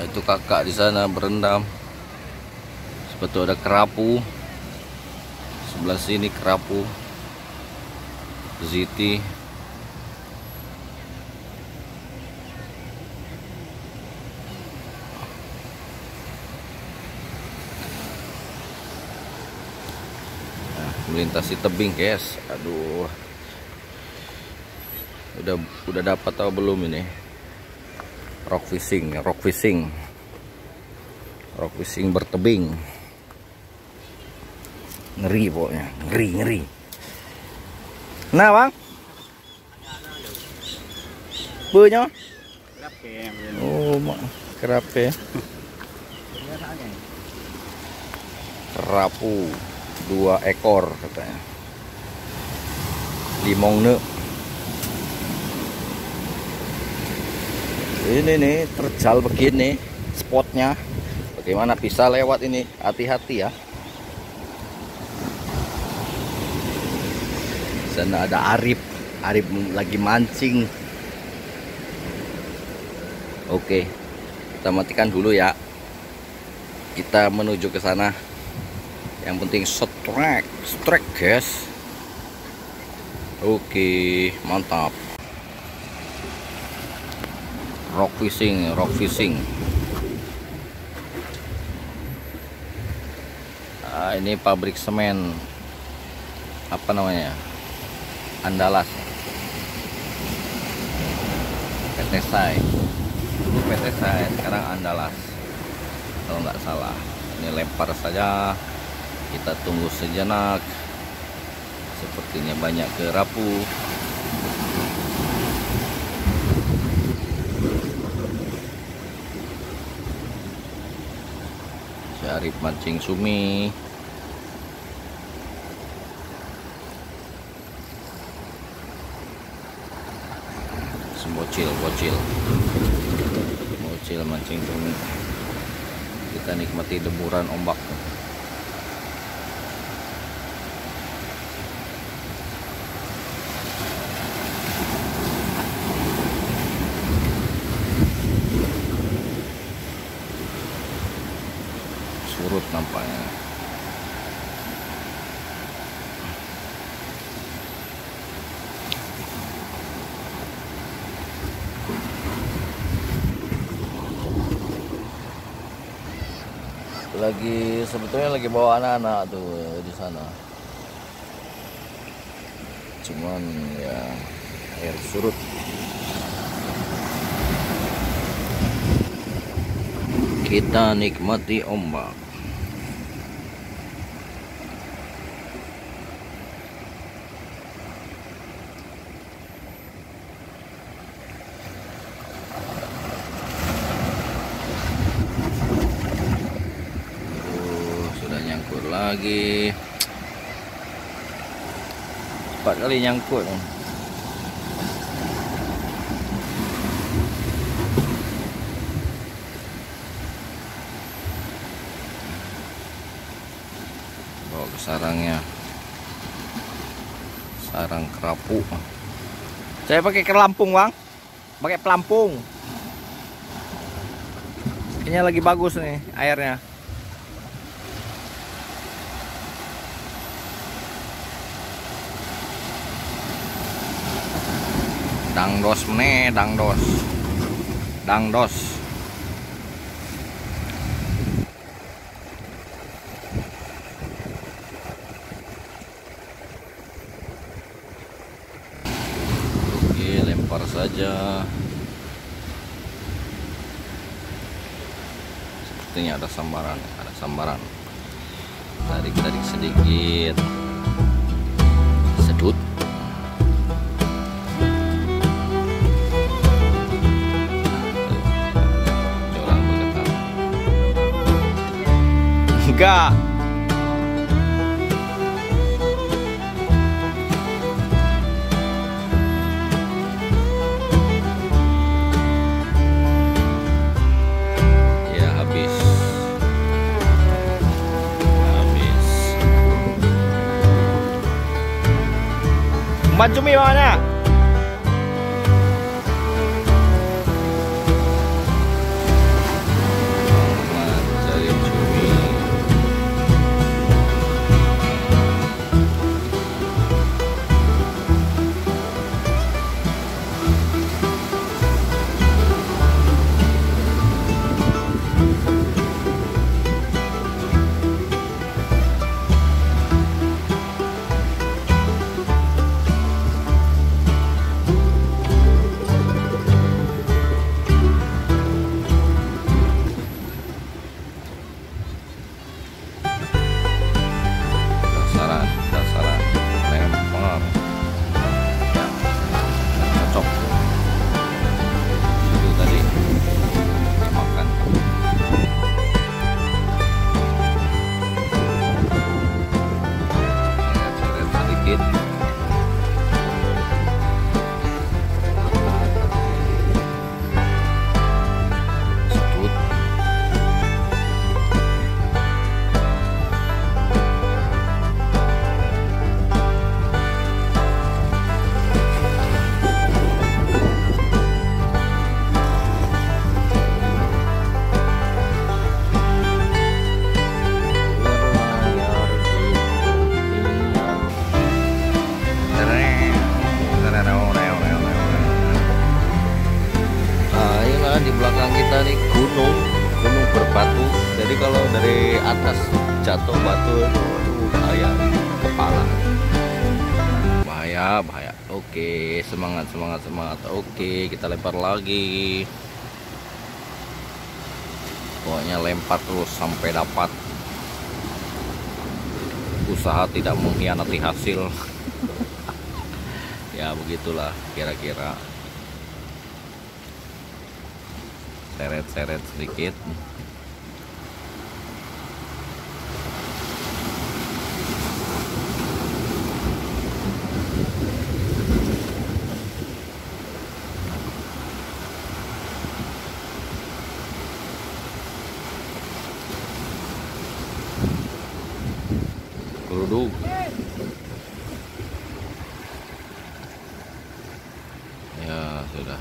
Nah, itu kakak di sana berendam. Sebetulnya ada kerapu. Sebelah sini kerapu. Ziti. Nah, melintasi tebing, guys. Aduh. Udah dapat atau belum ini? Rock fishing bertebing. Ngeri pokoknya, ngeri. Nah bang, punya? Oh kerape. Kerapu 2 ekor katanya. Limongne. Ini nih terjal begini spotnya. Bagaimana bisa lewat ini? Hati-hati ya. Sana ada Arif lagi mancing. Oke, kita matikan dulu ya. Kita menuju ke sana. Yang penting strike guys. Oke, mantap. Rock fishing. Nah, ini pabrik semen. Apa namanya? Andalas. PT Sai. Dulu PT Sai, sekarang Andalas. Kalau nggak salah. Ini lempar saja. Kita tunggu sejenak. Sepertinya banyak kerapu. Arif mancing sumi. Bocil mancing sumi. Kita nikmati deburan ombak. Surut nampaknya. Sebetulnya lagi bawa anak-anak tuh di sana. Cuman ya air surut. Kita nikmati ombak. Lagi 4 kali nyangkut. Bawa ke sarangnya. Sarang kerapu. Saya pakai pelampung bang. Pakai pelampung. Kayaknya lagi bagus nih airnya. Dangdos meneh, dangdos. Oke, lempar saja. Sepertinya ada sambaran. Tarik sedikit. Sedut. Enggak. Ya habis. Umpan cumi mana? di belakang kita nih gunung berbatu. Jadi kalau dari atas jatuh batu itu bahaya kepala. Bahaya. Oke, semangat. Oke, kita lempar lagi. Pokoknya lempar terus sampai dapat. Usaha tidak mengkhianati hasil. Ya begitulah kira-kira. Seret sedikit. Geruduk. Ya sudah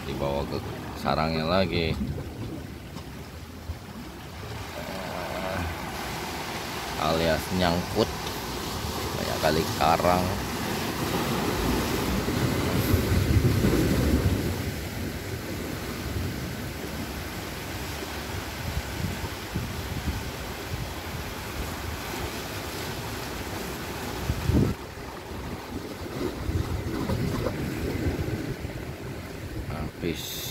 dibawa ke sarangnya lagi. Alias nyangkut banyak kali karang. Habis.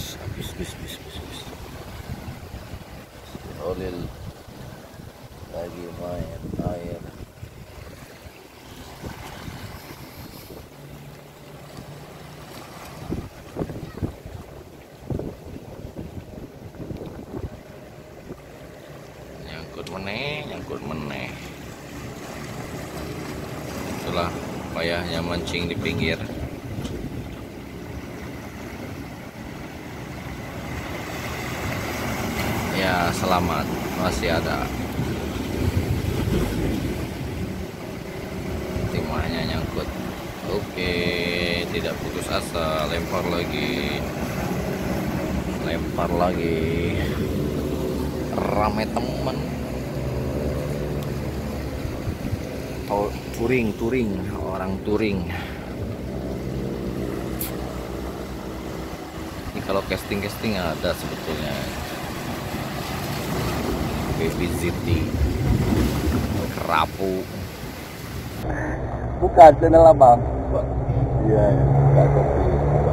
Olil lagi main air. Nyangkut meneh. Itulah payahnya mancing di pinggir. Ya selamat, masih ada. Timahnya nyangkut. Oke, tidak putus asa, lempar lagi. Rame teman. Oh, touring, orang touring. Ini kalau casting ada sebetulnya. Baby Ziti, kerapu. Bukan channel abang. Iya, kopi.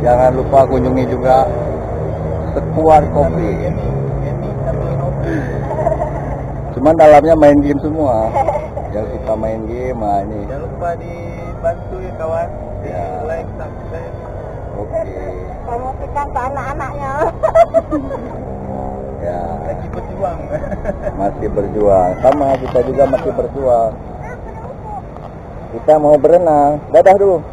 Jangan lupa kunjungi juga Sekuar Kopi. Cuman dalamnya main game semua. Yang suka main game, ini. Jangan lupa dibantu ya kawan. Ya. Like, subscribe. Oke. Promosikan ke anak-anaknya. Ya. Lagi berjuang. Masih berjuang. Sama kita juga masih berjuang. Kita mau berenang. Dadah dulu.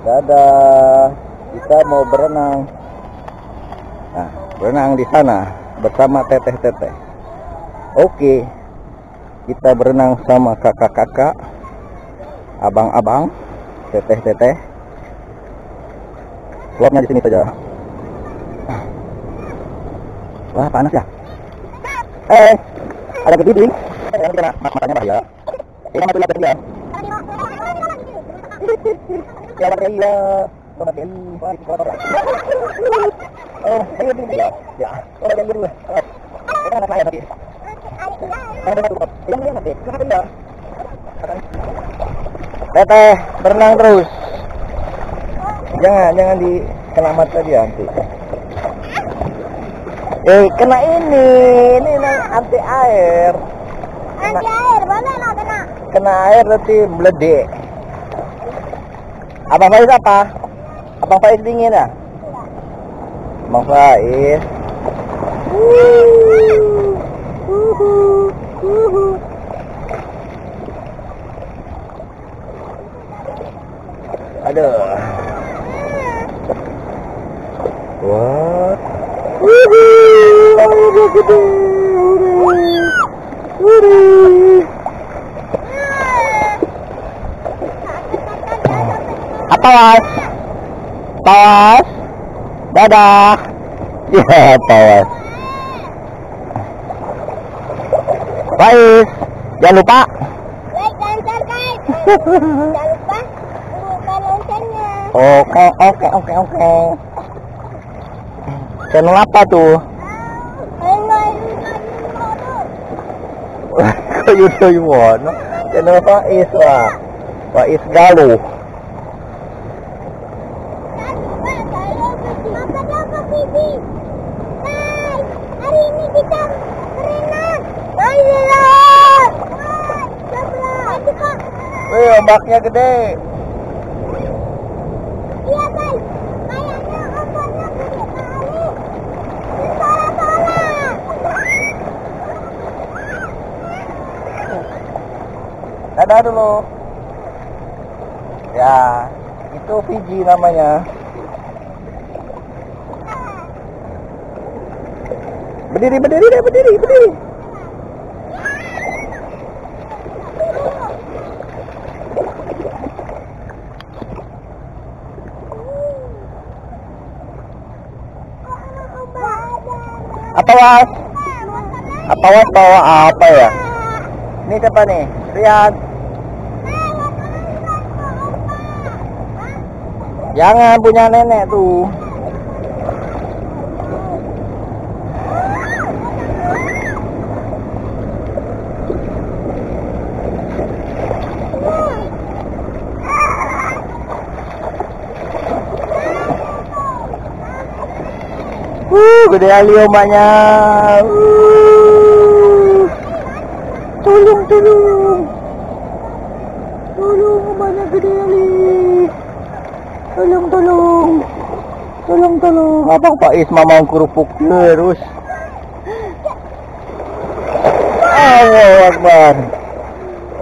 Dadah. Kita mau berenang. Nah, berenang di sana bersama teteh-teteh. Oke. Kita berenang sama kakak-kakak, abang-abang, teteh-teteh. Suapnya di sini saja. Wah, panas ya. Ada kepiting. Matanya bahaya. Ini mati lihat dia. Ya, bahaya. Sobat ini, wah, itu kotor. Oh, ini dia. Ya. Oh, yang dulu. Ini anak saya tadi. Teteh, berenang terus. Jangan kena mata dia nanti. Kena ini anti air. Anti air, boleh lah kena. Kena air nanti meledek. Abang Faiz apa? Abang Faiz dingin ya? Abang Faiz. Aduh. Wah. Apa was? Tawas. Dadah. Ya, tawas. Faiz, jangan lupa. Like dan subscribe. Jangan lupa buka loncengnya. Oke. Channel apa tuh? Kok Yudo Yuwono? Channel Faiz lah. Faiz Galuh. Hari ini kita berenang. Wih, ombaknya gede. Iya guys, kayaknya ombaknya gede kali. Salah-salah. Dadah dulu. Ya, itu Fiji namanya. Berdiri, berdiri deh, berdiri, berdiri. Apa was? Apa was bawa apa ya? Ini siapa nih? Rian. Jangan, punya nenek tuh. Gede kali ombaknya. Tolong, tolong. Tolong, ombaknya gede kali. Tolong, tolong. Tolong, tolong. Abang Faiz mau kerupuk terus. Allahu Akbar.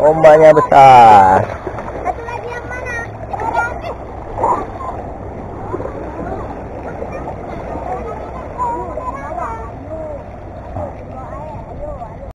Ombaknya besar.